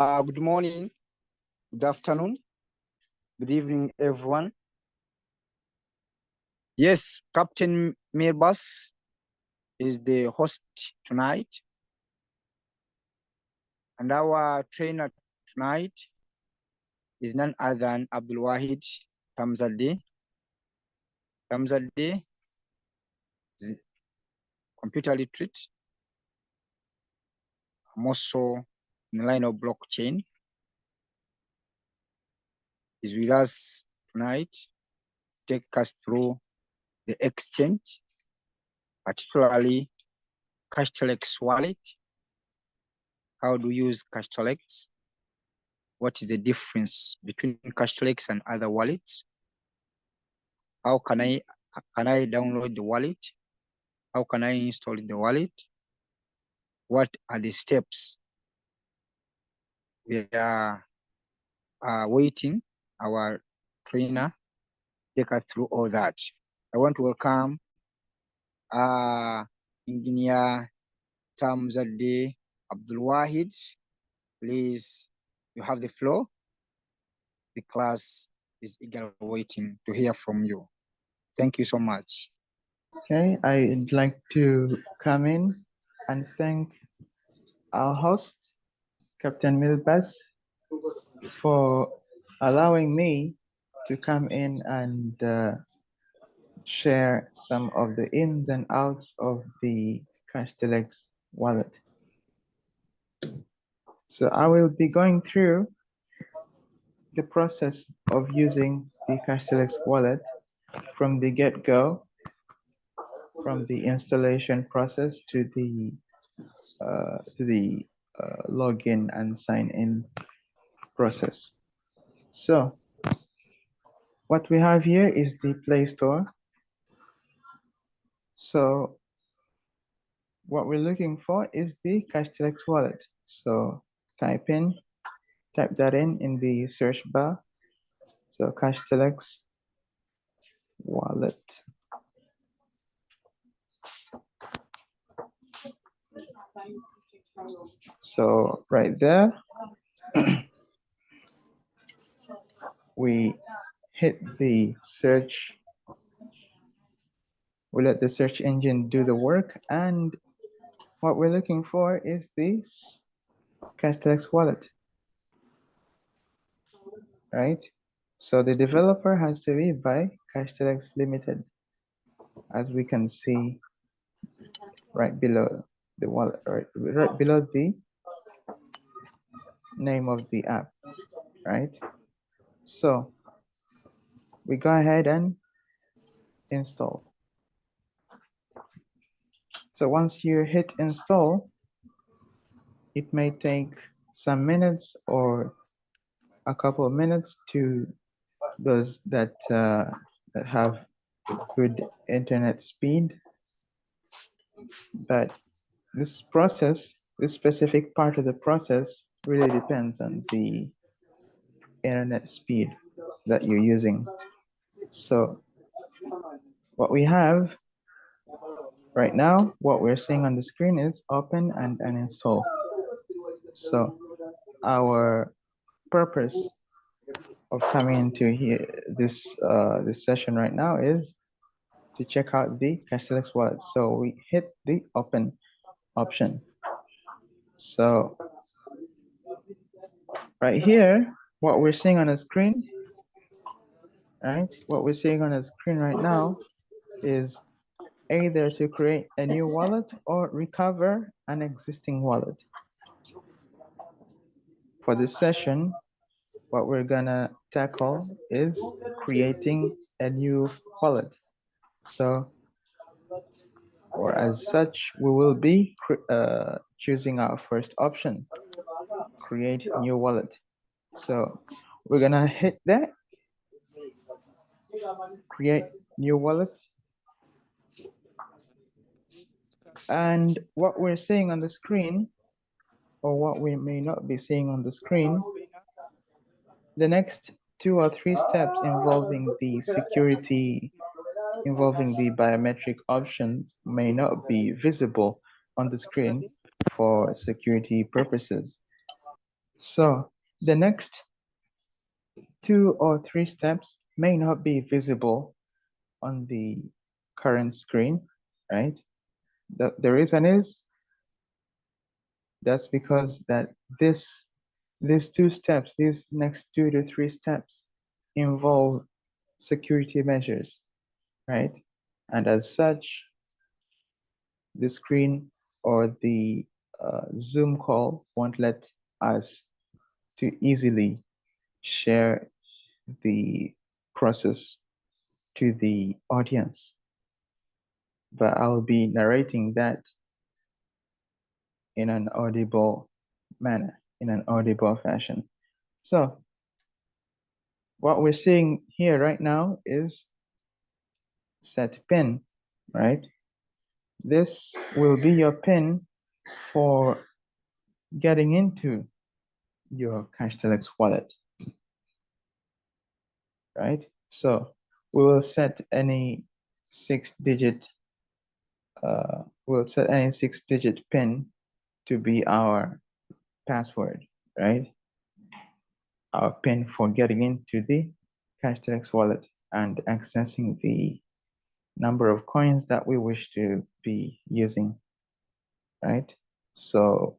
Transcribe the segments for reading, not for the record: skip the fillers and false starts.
Good morning, good afternoon, good evening, everyone. Yes, Captain Mirbas is the host tonight, and our trainer tonight is none other than Abdul Wahid Tamzadeh. Tamzadeh is computer literate, also in the line of blockchain. Is with us tonight to take us through the exchange, particularly CashTelex wallet. How to use CashTelex? What is the difference between CashTelex and other wallets? How can I download the wallet? How can I install the wallet? What are the steps? We are waiting our trainer take us through all that. I want to welcome Engineer Tamzadeh Abdul Wahid. Please, you have the floor. The class is eagerly waiting to hear from you. Thank you so much. Okay, I'd like to come in and thank our host, Captain Milbas, for allowing me to come in and share some of the ins and outs of the CashTelex wallet. So I will be going through the process of using the CashTelex wallet from the get-go, from the installation process to the login and sign in process. So what we have here is the Play Store. So what we're looking for is the CashTelex wallet. So type that in the search bar. So CashTelex wallet. So right there, we hit the search. We let the search engine do the work, and what we're looking for is this CashTelex wallet, right? So the developer has to be by CashTelex Limited, as we can see right below the wallet, right below the name of the app, right? So we go ahead and install. So once you hit install, it may take some minutes or a couple of minutes to those that have good internet speed. But this process, this specific part of the process really depends on the internet speed that you're using. So what we have right now, what we're seeing on the screen is open and uninstall. So our purpose of coming into here this session right now is to check out the CashTelex wallet. So we hit the open option. So right here, what we're seeing on the screen, right? What we're seeing on the screen right now is either to create a new wallet or recover an existing wallet. For this session, what we're gonna tackle is creating a new wallet. So, or as such, we will be choosing our first option, create new wallet. So we're gonna hit that, create new wallet. And what we're seeing on the screen, or what we may not be seeing on the screen, the next 2 or 3 steps involving the security, involving the biometric options may not be visible on the screen for security purposes. So the next 2 or 3 steps may not be visible on the current screen, right? The reason is that's because that these 2 steps, these next 2 to 3 steps involve security measures, right? And as such, the screen or the Zoom call won't let us to easily share the process to the audience. But I'll be narrating that in an audible manner, in an audible fashion. So what we're seeing here right now is set pin, right? This will be your pin for getting into your CashTelex wallet, right? So we will set any 6-digit pin to be our password, right? Our pin for getting into the CashTelex wallet and accessing the number of coins that we wish to be using, right? So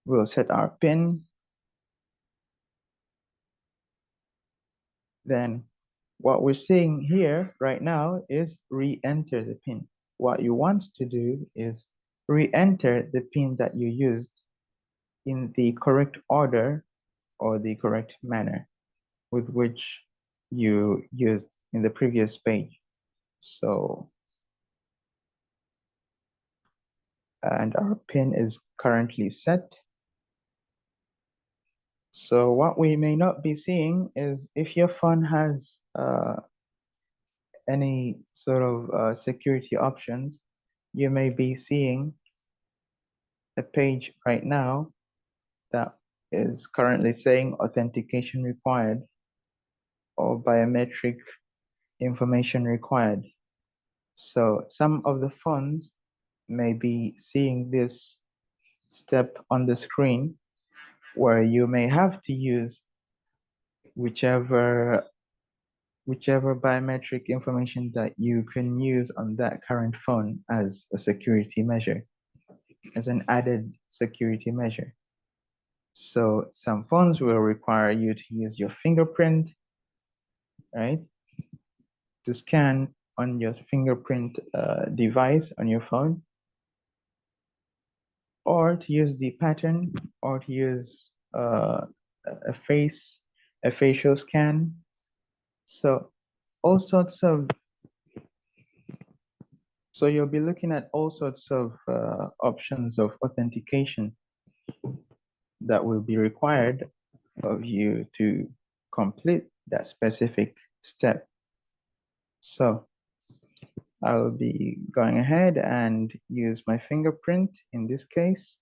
we'll set our pin. Then what we're seeing here right now is re-enter the pin. What you want to do is re-enter the pin that you used in the correct order or the correct manner with which you used in the previous page. So, and our pin is currently set. So what we may not be seeing is if your phone has any sort of security options, you may be seeing a page right now that is currently saying authentication required or biometric information required. So some of the phones may be seeing this step on the screen where you may have to use whichever biometric information that you can use on that current phone as a security measure, as an added security measure. So some phones will require you to use your fingerprint, right, to scan on your fingerprint device on your phone, or to use the pattern, or to use a facial scan. So all sorts of, so you'll be looking at all sorts of options of authentication that will be required of you to complete that specific step. So I'll be going ahead and use my fingerprint in this case.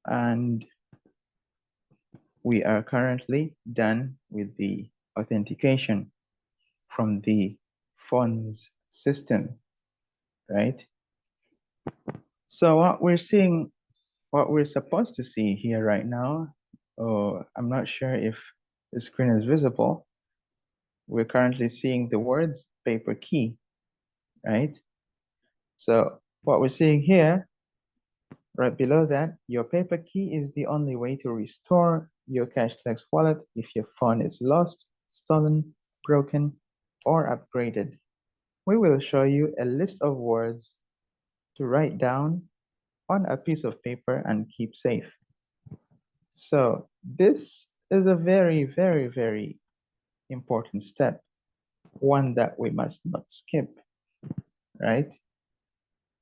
And we are currently done with the authentication from the phone's system, right? So what we're seeing, what we're supposed to see here right now, I'm not sure if the screen is visible. We're currently seeing the words paper key, right? So what we're seeing here, right below that, your paper key is the only way to restore your CashTelex wallet if your phone is lost, stolen, broken, or upgraded. We will show you a list of words to write down on a piece of paper and keep safe. So this is a very, very, very important step, one that we must not skip, right?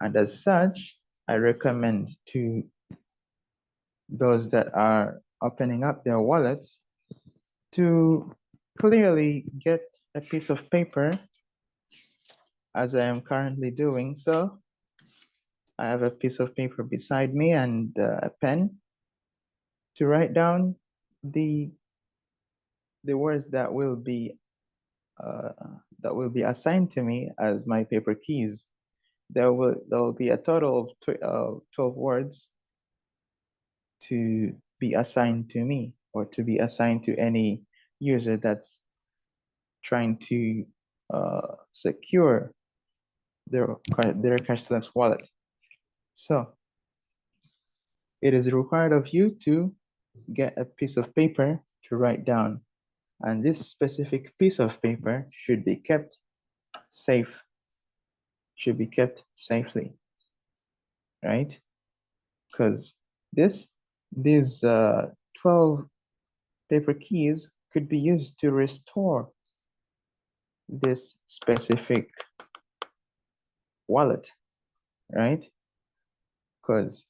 And as such, I recommend to those that are opening up their wallets to clearly get a piece of paper, as I am currently doing so. I have a piece of paper beside me and a pen to write down the words that will be assigned to me as my paper keys. There will be a total of 12 words to be assigned to me or to be assigned to any user that's trying to secure their CashTelex wallet. So it is required of you to get a piece of paper to write down, and this specific piece of paper should be kept safe, should be kept safely, right? Because these 12 paper keys could be used to restore this specific wallet, right? Because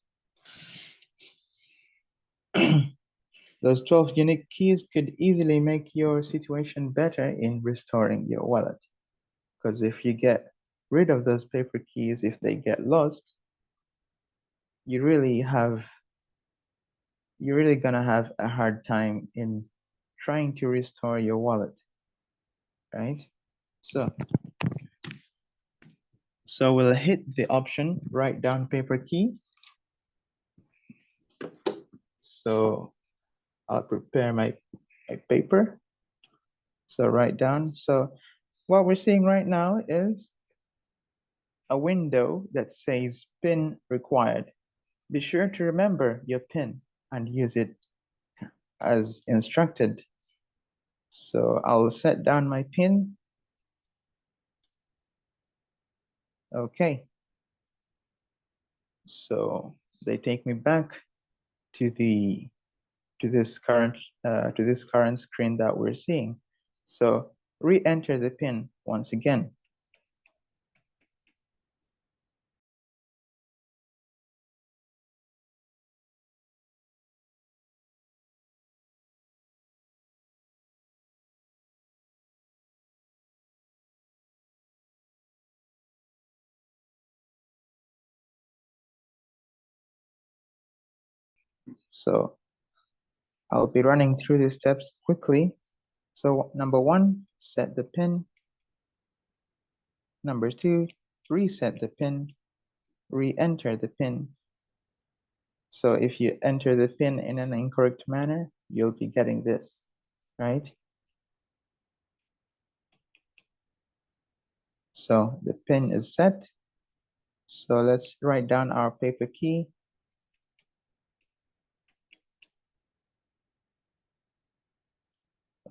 those 12 unique keys could easily make your situation better in restoring your wallet. Because if you get rid of those paper keys, if they get lost, you're really gonna have a hard time in trying to restore your wallet, right? So we'll hit the option write down paper key. So I'll prepare my paper. So write down. So what we're seeing right now is a window that says PIN required. Be sure to remember your PIN and use it as instructed. So I'll set down my PIN. Okay. So they take me back to this current screen that we're seeing. So re-enter the PIN once again. So I'll be running through the steps quickly. So number 1, set the PIN. Number 2, reset the PIN, re-enter the PIN. So if you enter the PIN in an incorrect manner, you'll be getting this, right? So the PIN is set. So let's write down our paper key.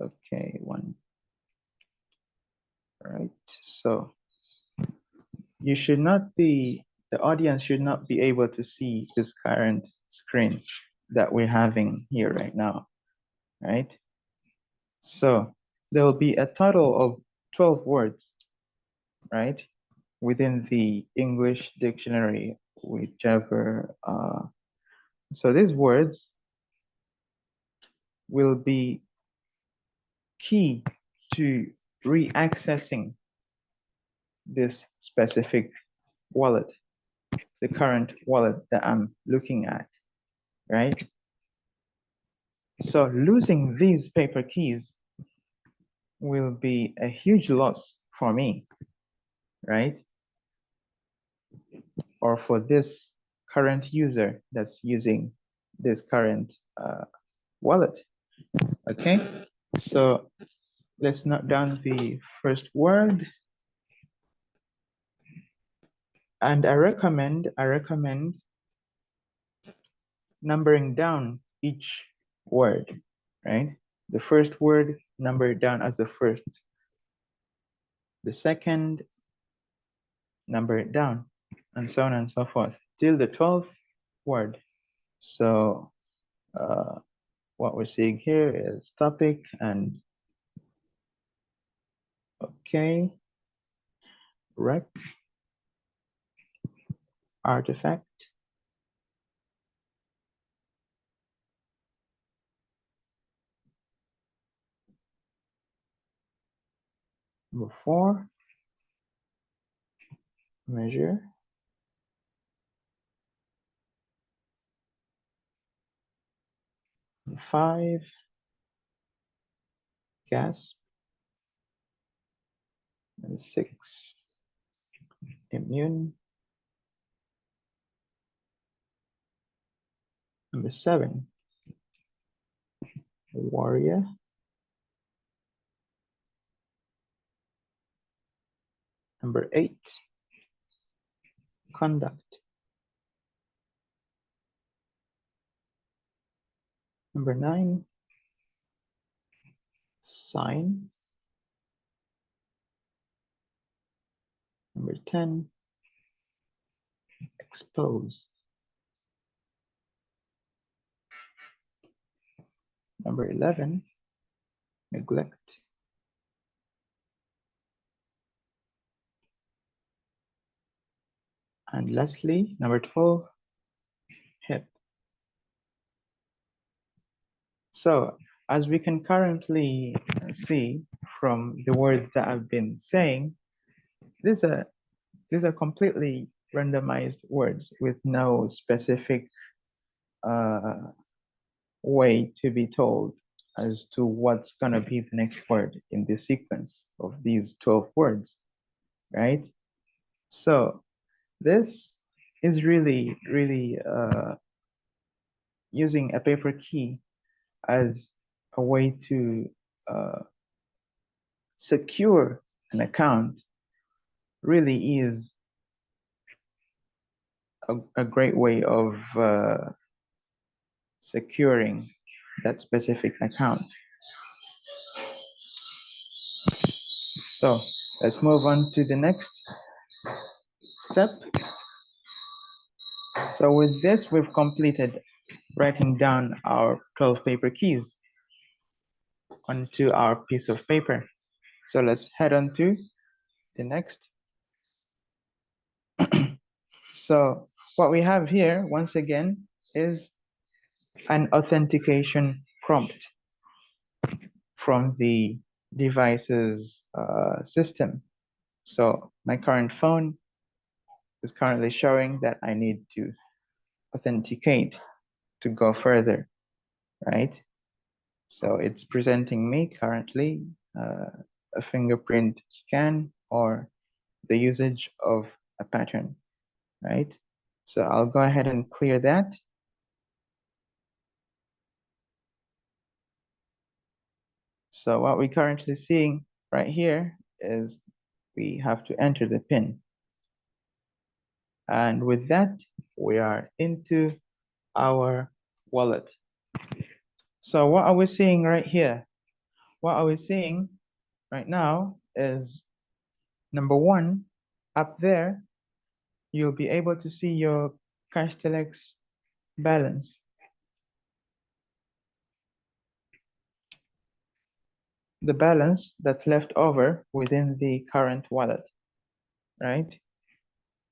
Okay, one. Right. So you should not be, the audience should not be able to see this current screen that we're having here right now, right? So there will be a total of 12 words, right? Within the English dictionary, whichever. So these words will be key to re-accessing this specific wallet, the current wallet that I'm looking at, right? So losing these paper keys will be a huge loss for me, right? Or for this current user that's using this current wallet, okay? So let's note down the first word. And I recommend numbering down each word, right? The first word, number it down as the first. The second, number it down, and so on and so forth, till the 12th word. So what we're seeing here is topic and okay, rec, artifact, number 4, measure, number 5, gasp, number 6, immune, Number 7, warrior. Number 8, conduct. Number 9, sign. Number 10, expose. Number 11, neglect. And lastly, number 12, hip. So as we can currently see from the words that I've been saying, these are completely randomized words with no specific way to be told as to what's going to be the next word in the sequence of these 12 words, right? So this is really using a paper key as a way to secure an account really is a great way of securing that specific account. So let's move on to the next step. So with this, we've completed writing down our 12 paper keys onto our piece of paper. So let's head on to the next. So what we have here, once again, is an authentication prompt from the device's system. So my current phone is currently showing that I need to authenticate to go further, right? So it's presenting me currently a fingerprint scan or the usage of a pattern, right? So I'll go ahead and clear that. So what we're currently seeing right here is we have to enter the PIN. And with that, we are into our wallet. So what are we seeing right here? What are we seeing right now is number 1, up there, you'll be able to see your CashTelex balance. The balance that's left over within the current wallet, right?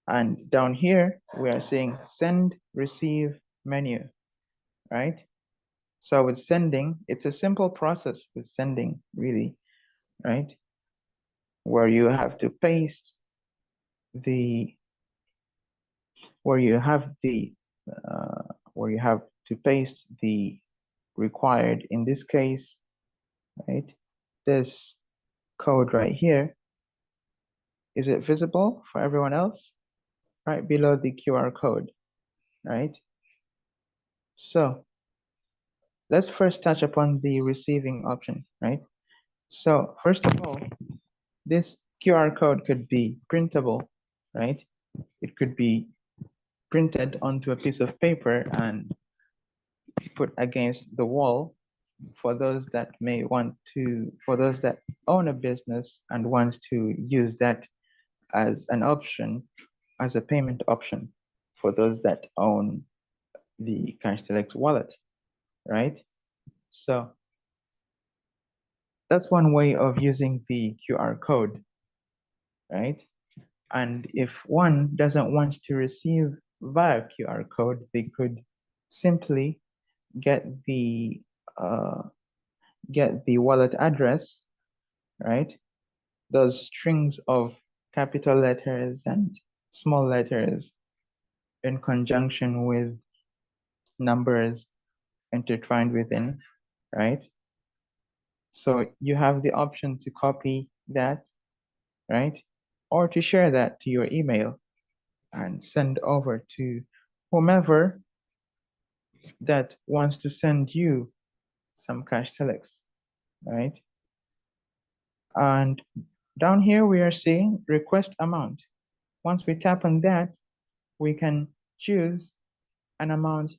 And down here, we are seeing send, receive, menu, right? So with sending, it's a simple process with sending, really, right? Where you have to paste the, where you have to paste the required, in this case, right? This code right here, is it visible for everyone else? Right below the QR code, right? So let's first touch upon the receiving option, right? So first of all, this QR code could be printable, right? It could be printed onto a piece of paper and put against the wall for those that may want to, for those that own a business and want to use that as an option, as a payment option for those that own the CashTelex wallet, right? So that's one way of using the QR code, right? And if one doesn't want to receive via QR code, they could simply get the wallet address, right? Those strings of capital letters and small letters in conjunction with numbers intertwined within, right? So you have the option to copy that, right? Or to share that to your email and send over to whomever that wants to send you some CashTelex, right? And down here we are seeing request amount. Once we tap on that, we can choose an amount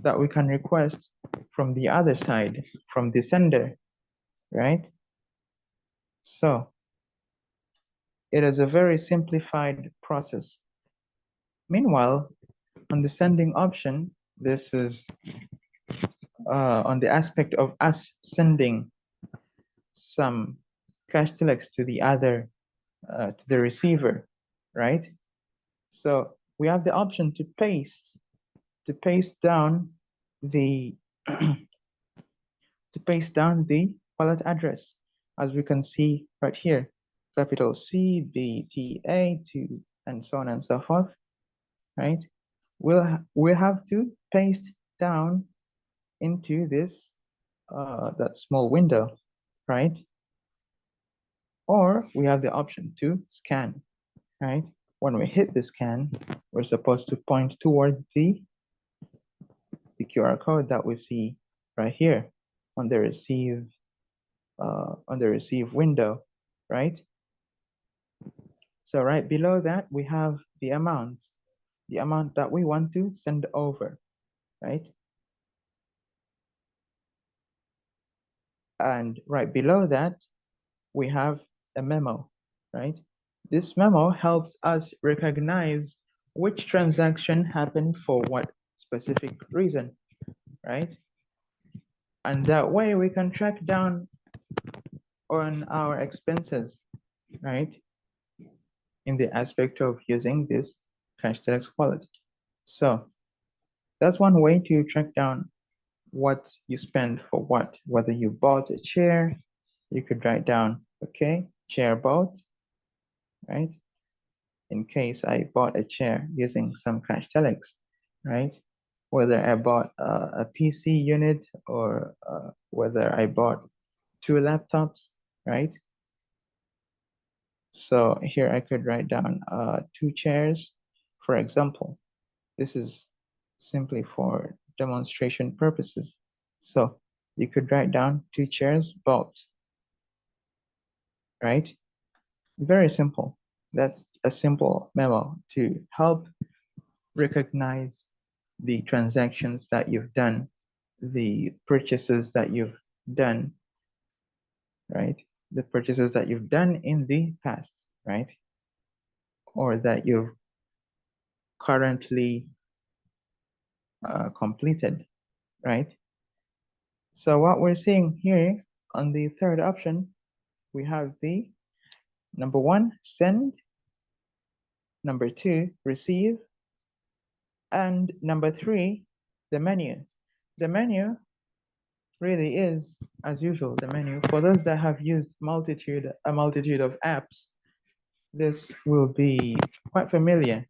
that we can request from the other side, from the sender, right? So it is a very simplified process. Meanwhile, on the sending option, this is on the aspect of us sending some CashTelex to the other, to the receiver, right? So we have the option to paste down the to paste down the wallet address, as we can see right here, capital C, B, T, A, to, and so on and so forth, right? We'll have to paste down into this that small window, right? Or we have the option to scan, right? When we hit the scan, we're supposed to point toward the QR code that we see right here on the receive window, right? So right below that, we have the amount that we want to send over, right? And right below that, we have a memo, right? This memo helps us recognize which transaction happened for what specific reason, right? And that way we can track down on our expenses, right? In the aspect of using this CashTelex wallet. So that's one way to track down what you spend for what. Whether you bought a chair, you could write down, okay, chair bought, right? In case I bought a chair using some CashTelex, right? Whether I bought a PC unit or whether I bought 2 laptops, right? So here I could write down 2 chairs, for example. This is simply for demonstration purposes. So you could write down 2 chairs bought, right? Very simple. That's a simple memo to help recognize the transactions that you've done, the purchases that you've done, right? The purchases that you've done in the past, right? Or that you've currently completed, right? So what we're seeing here on the third option, we have the number 1, send, number 2, receive, and number 3, the menu. The menu really is, as usual, the menu. For those that have used a multitude of apps, this will be quite familiar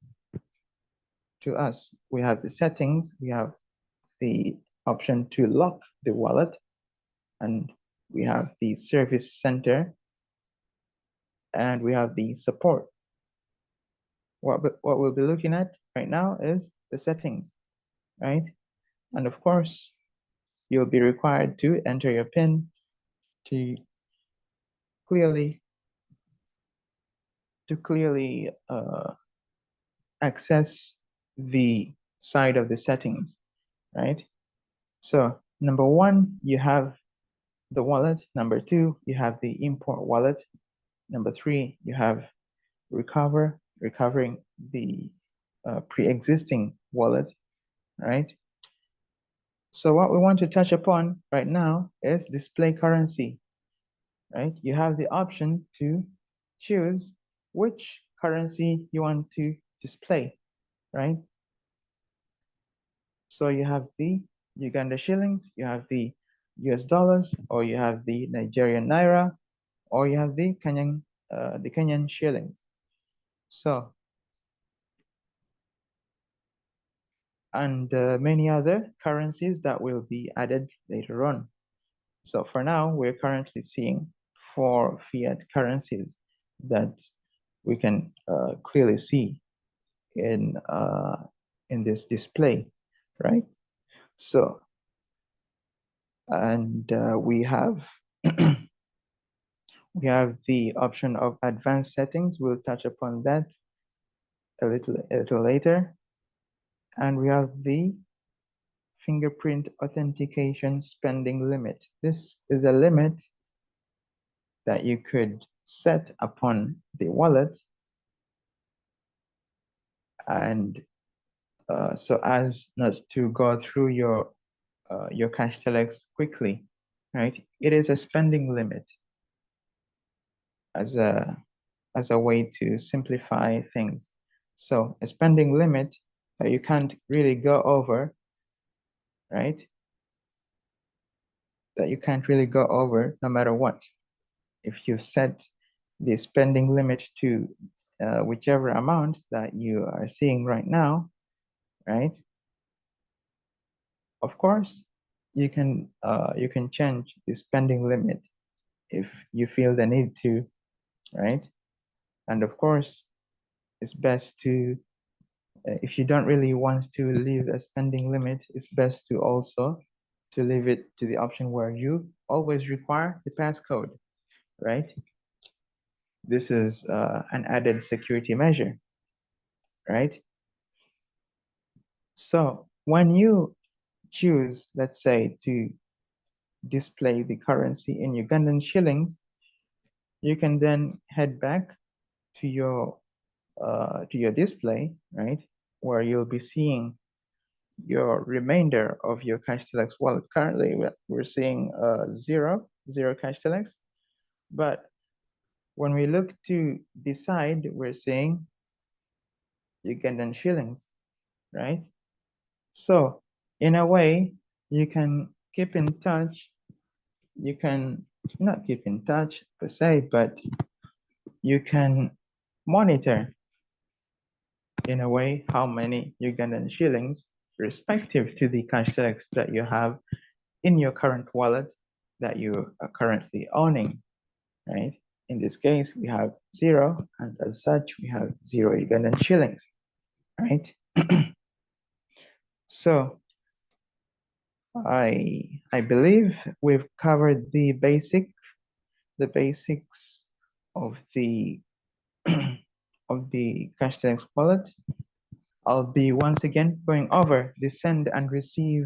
to us. We have the settings, we have the option to lock the wallet, and we have the service center, and we have the support. What we'll be looking at right now is the settings, right? And of course, you'll be required to enter your PIN to clearly access the side of the settings, right? So number 1, you have the wallet. Number 2, you have the import wallet. Number 3, you have recovering the pre-existing wallet, right? So what we want to touch upon right now is display currency, right? You have the option to choose which currency you want to display, right? So you have the Uganda shillings, you have the US dollars, or you have the Nigerian naira, or you have the Kenyan shillings. So, and many other currencies that will be added later on. So for now, we're currently seeing 4 fiat currencies that we can clearly see in this display, right? So, and we have we have the option of advanced settings. We'll touch upon that a little later. And we have the fingerprint authentication spending limit. This is a limit that you could set upon the wallet, and so as not to go through your CashTelex quickly, right? It is a spending limit as a way to simplify things. So a spending limit that you can't really go over, right? That you can't really go over no matter what. If you set the spending limit to whichever amount that you are seeing right now, right? Of course, you can change the spending limit if you feel the need to, right? And of course, it's best to, if you don't really want to leave a spending limit, it's best to also to leave it to the option where you always require the passcode, right? This is an added security measure, right? So when you choose, let's say, to display the currency in Ugandan shillings, you can then head back to your display, right, where you'll be seeing your remainder of your CashTelex wallet. Currently, we're seeing zero CashTelex, but when we look to the side, we're seeing Ugandan shillings, right? So in a way, you can keep in touch. You can not keep in touch per se, but you can monitor in a way how many Ugandan shillings respective to the CashTelex that you have in your current wallet that you are currently owning, right? In this case, we have zero, and as such, we have zero Ugandan shillings, right? So I believe we've covered the basics of the of the CashTelex wallet. I'll be once again going over the send and receive,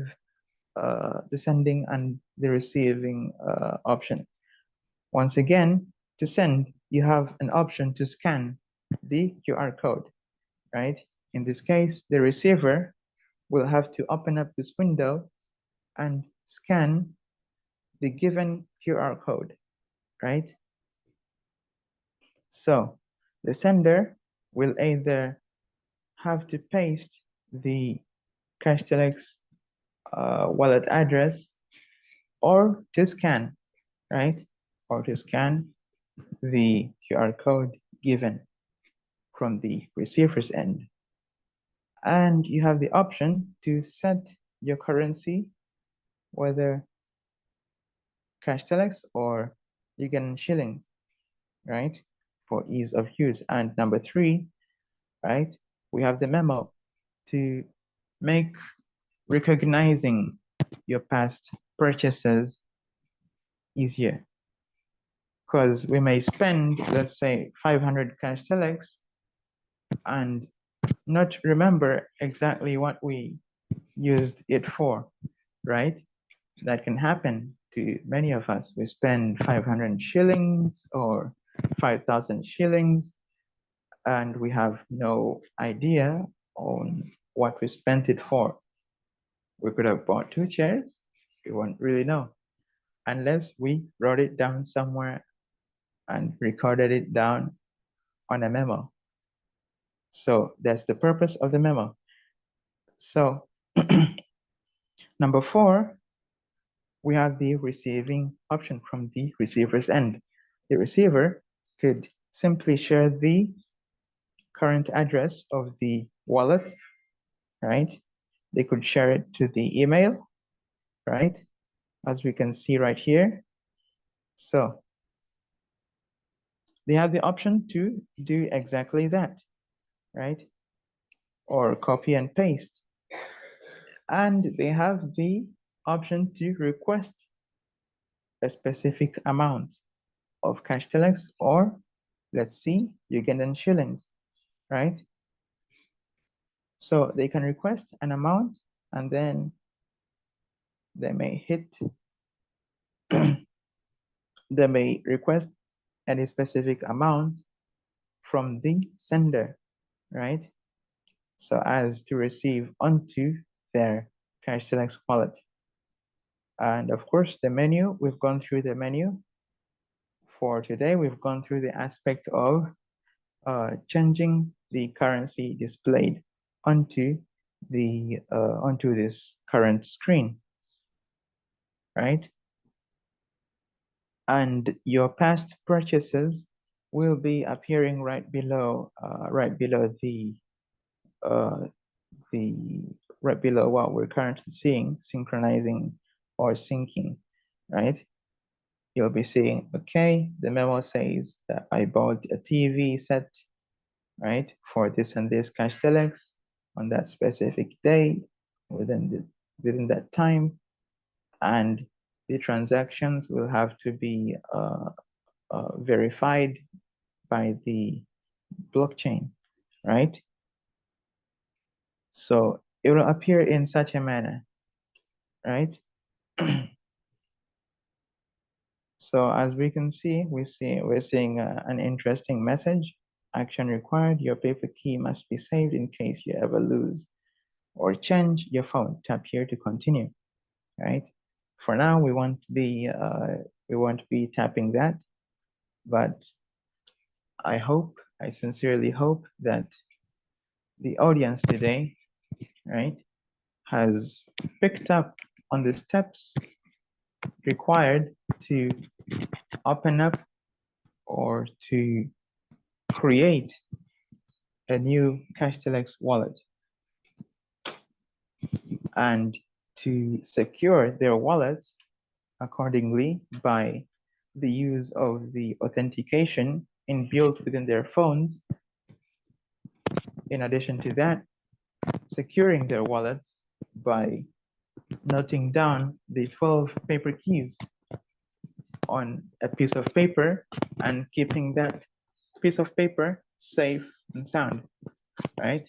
the sending and the receiving option. Once again, to send, you have an option to scan the QR code, right? In this case, the receiver will have to open up this window and scan the given QR code, right? So the sender will either have to paste the CashTelex wallet address or to scan, right? Or to scan the QR code given from the receiver's end. And you have the option to set your currency, whether CashTelex or Ugandan shillings, right? For ease of use. And number three, right? We have the memo to make recognizing your past purchases easier. Because we may spend, let's say, 500 CashTelex and not remember exactly what we used it for, right? That can happen to many of us. We spend 500 shillings or 5,000 shillings, and we have no idea on what we spent it for. We could have bought 2 chairs. We won't really know unless we wrote it down somewhere and recorded it down on a memo. So that's the purpose of the memo. So number 4, we have the receiving option from the receiver's end. The receiver could simply share the current address of the wallet, right? They could share it to the email, right? As we can see right here. So they have the option to do exactly that, right? Or copy and paste And they have the option to request a specific amount of CashTelex, or let's see, Ugandan shillings, right? So they can request an amount, and then they may hit, they may request any specific amount from the sender, right? So as to receive onto their CashTelex wallet. And of course, the menu, we've gone through the menu. For today, we've gone through the aspect of changing the currency displayed onto the onto this current screen, right? And your past purchases will be appearing right below the right below what we're currently seeing, synchronizing or syncing, right? You'll be seeing, okay, the memo says that I bought a TV set, right, for this and this CashTelex on that specific day within that time, and the transactions will have to be verified by the blockchain, right? So it will appear in such a manner, right? So as we can see, we're seeing an interesting message. Action required. Your paper key must be saved in case you ever lose or change your phone. Tap here to continue. Right. For now, we won't be tapping that, but I sincerely hope that the audience today, right, has picked up on the steps required to open up or to create a new CashTelex wallet and to secure their wallets accordingly by the use of the authentication inbuilt within their phones. In addition to that, securing their wallets by noting down the 12 paper keys on a piece of paper and keeping that piece of paper safe and sound, right?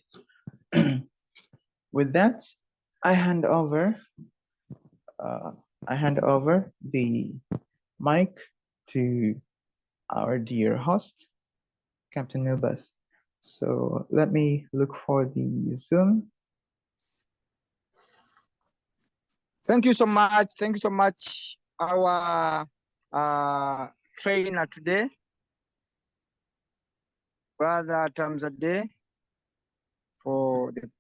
With that, I hand over the mic to our dear host, Captain Nilbus. So let me look for the Zoom. Thank you so much. Thank you so much, our trainer today, Brother Tamzade, for the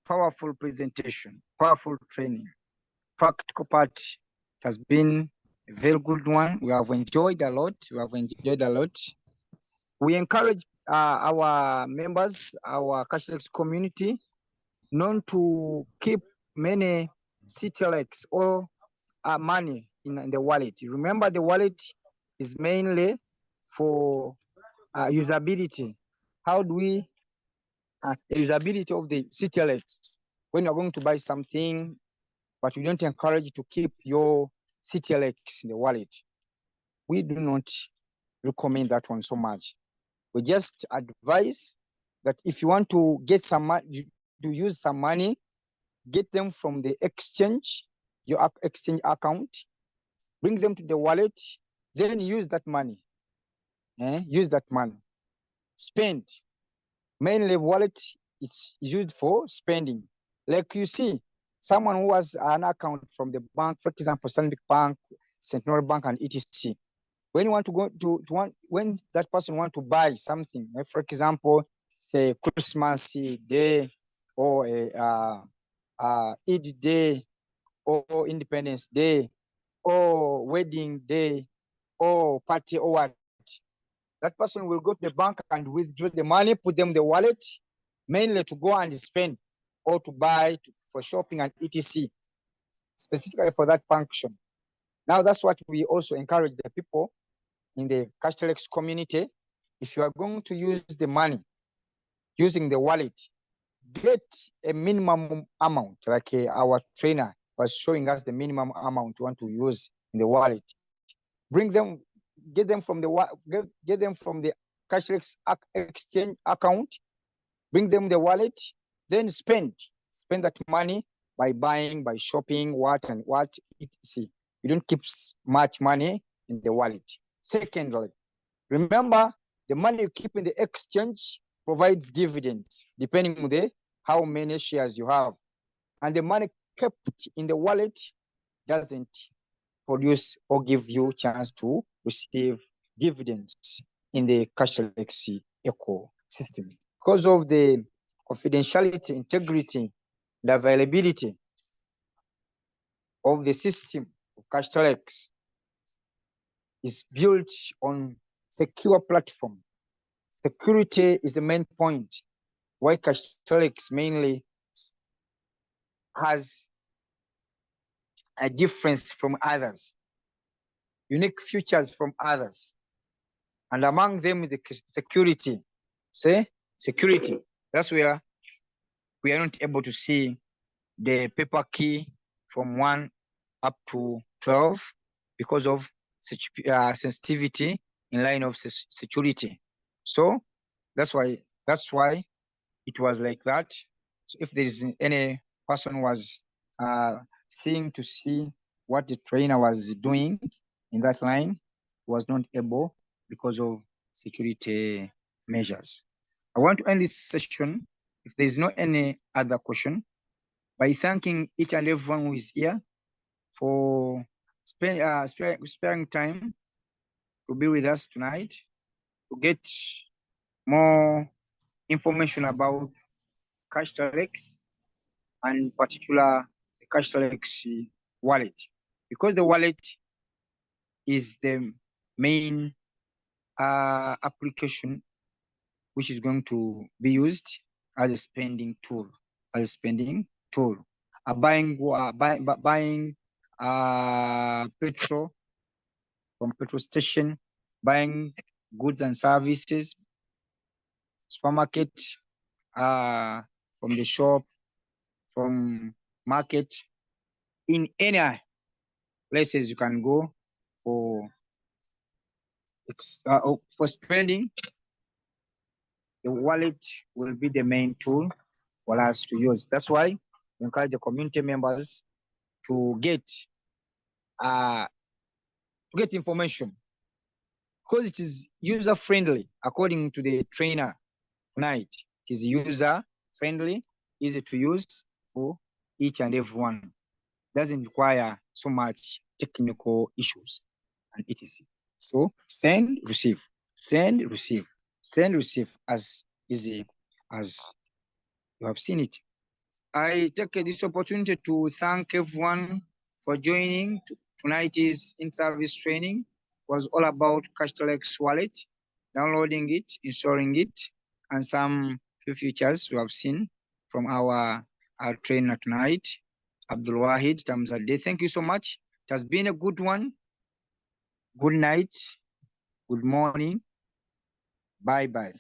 powerful presentation, powerful training. Practical part, it has been a very good one. We have enjoyed a lot. We encourage our members, our CashTelex community, not to keep many CTLX or money in the wallet. Remember, the wallet is mainly for usability. How do we the usability of the CTLX when you're going to buy something, but we don't encourage you to keep your CTLX in the wallet. We do not recommend that one so much. We just advise that if you want to get some money, to use some money, get them from the exchange, your exchange account, bring them to the wallet, then use that money. Use that money. Spend. Mainly wallet, it's used for spending. Like you see, someone who has an account from the bank, for example, Stanbic Bank, Central Bank, and etc. When you want to go when that person want to buy something, for example, say Christmas Day or Eid Day or Independence Day or wedding day or party or what, that person will go to the bank and withdraw the money, put them in the wallet, mainly to go and spend or to buy for shopping and etc. Specifically for that function. Now that's what we also encourage the people in the CashTelex community. If you are going to use the money using the wallet, get a minimum amount, like our trainer was showing us the minimum amount you want to use in the wallet. Bring them, get them from the CashTelex exchange account, bring them the wallet, then spend that money by buying, by shopping, what and what. See, you don't keep much money in the wallet. Secondly, remember, the money you keep in the exchange provides dividends depending on how many shares you have. And the money kept in the wallet doesn't produce or give you chance to receive dividends in the CashTelex ecosystem. Because of the confidentiality, integrity, the availability of the system of CashTelex is built on secure platform. Security is the main point why CashTelex mainly has a difference from others, unique features from others. And among them is the security. Say, security. That's where we are not able to see the paper key from 1 up to 12 because of sensitivity in line of security. So that's why it was like that. So if there is any person was seeing to see what the trainer was doing in that line, was not able because of security measures. I want to end this session, if there is no any other question, by thanking each and everyone who is here for sparing time to be with us tonight, to get more information about CashTelex, and in particular the CashTelex wallet, because the wallet is the main application which is going to be used as a spending tool, buying petrol from petrol station, buying goods and services, supermarket, from the shop, from market, in any places you can go for spending. The wallet will be the main tool for us to use. That's why we encourage the community members to get information, because it is user friendly. According to the trainer tonight, it is user friendly, easy to use for each and everyone. Doesn't require so much technical issues and etc. So send, receive, send, receive, send, receive, as easy as you have seen it. I take this opportunity to thank everyone for joining tonight's in-service training. It was all about CashTelex wallet, downloading it, installing it, and some few features we have seen from our trainer tonight, Abdul Wahid Tamzadeh. Thank you so much. It has been a good one. Good night. Good morning. Bye-bye.